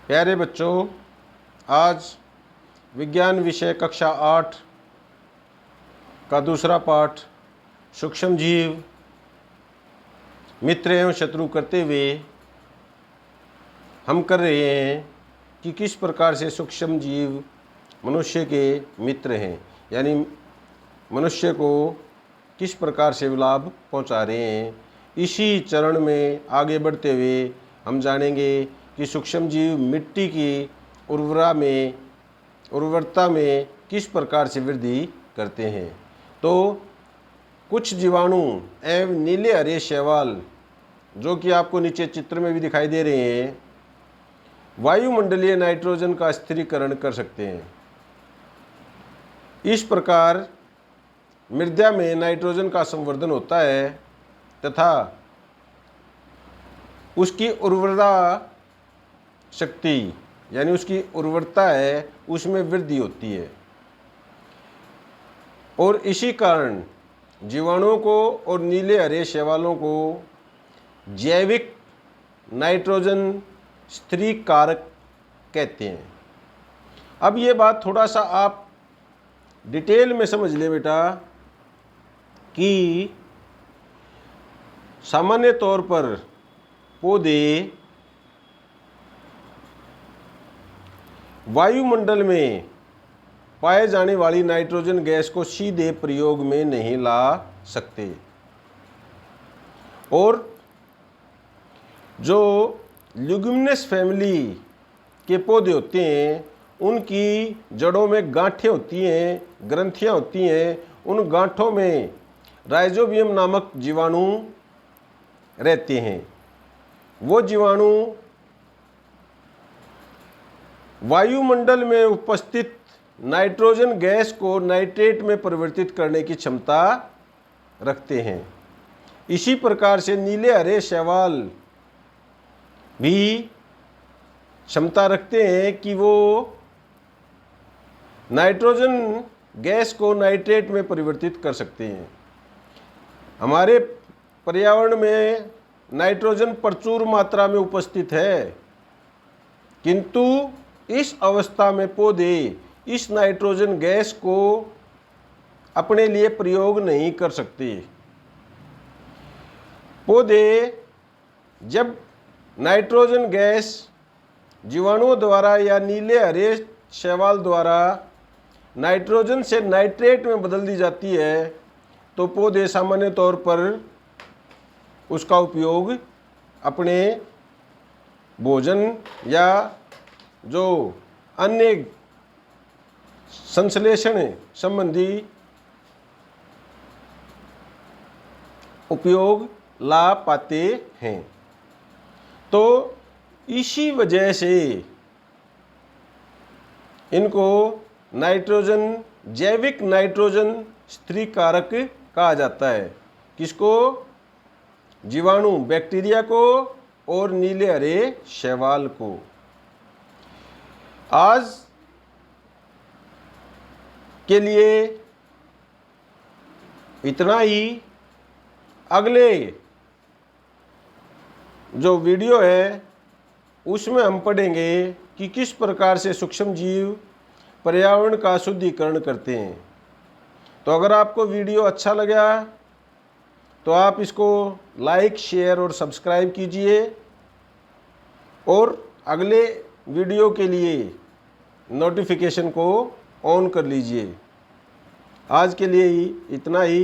प्यारे बच्चों, आज विज्ञान विषय कक्षा 8 का दूसरा पाठ सूक्ष्म जीव मित्र एवं शत्रु करते हुए हम कर रहे हैं कि किस प्रकार से सूक्ष्म जीव मनुष्य के मित्र हैं, यानी मनुष्य को किस प्रकार से लाभ पहुंचा रहे हैं। इसी चरण में आगे बढ़ते हुए हम जानेंगे कि सूक्ष्म जीव मिट्टी की उर्वरता में किस प्रकार से वृद्धि करते हैं। तो कुछ जीवाणु एवं नीले हरे शैवाल, जो कि आपको नीचे चित्र में भी दिखाई दे रहे हैं, वायुमंडलीय नाइट्रोजन का स्थिरीकरण कर सकते हैं। इस प्रकार मृदा में नाइट्रोजन का संवर्धन होता है तथा उसकी उर्वरता शक्ति यानी उसकी उर्वरता है उसमें वृद्धि होती है। और इसी कारण जीवाणुओं को और नीले हरे शैवालों को जैविक नाइट्रोजन स्थिरीकारक कहते हैं। अब ये बात थोड़ा सा आप डिटेल में समझ ले बेटा कि सामान्य तौर पर पौधे वायुमंडल में पाए जाने वाली नाइट्रोजन गैस को सीधे प्रयोग में नहीं ला सकते, और जो ल्यूग्मिनस फैमिली के पौधे होते हैं उनकी जड़ों में गांठें होती हैं, ग्रंथियां होती हैं। उन गांठों में राइजोबियम नामक जीवाणु रहते हैं। वो जीवाणु वायुमंडल में उपस्थित नाइट्रोजन गैस को नाइट्रेट में परिवर्तित करने की क्षमता रखते हैं। इसी प्रकार से नीले हरे शैवाल भी क्षमता रखते हैं कि वो नाइट्रोजन गैस को नाइट्रेट में परिवर्तित कर सकते हैं। हमारे पर्यावरण में नाइट्रोजन प्रचुर मात्रा में उपस्थित है, किंतु इस अवस्था में पौधे इस नाइट्रोजन गैस को अपने लिए प्रयोग नहीं कर सकते। पौधे जब नाइट्रोजन गैस जीवाणुओं द्वारा या नीले हरे शैवाल द्वारा नाइट्रोजन से नाइट्रेट में बदल दी जाती है, तो पौधे सामान्य तौर पर उसका उपयोग अपने भोजन या जो अन्य संश्लेषण संबंधी उपयोग ला पाते हैं। तो इसी वजह से इनको नाइट्रोजन जैविक नाइट्रोजन स्थिरीकारक कहा जाता है। किसको? जीवाणु बैक्टीरिया को और नीले हरे शैवाल को। आज के लिए इतना ही। अगले जो वीडियो है उसमें हम पढ़ेंगे कि किस प्रकार से सूक्ष्म जीव पर्यावरण का शुद्धिकरण करते हैं। तो अगर आपको वीडियो अच्छा लगा तो आप इसको लाइक, शेयर और सब्सक्राइब कीजिए, और अगले वीडियो के लिए नोटिफिकेशन को ऑन कर लीजिए। आज के लिए इतना ही।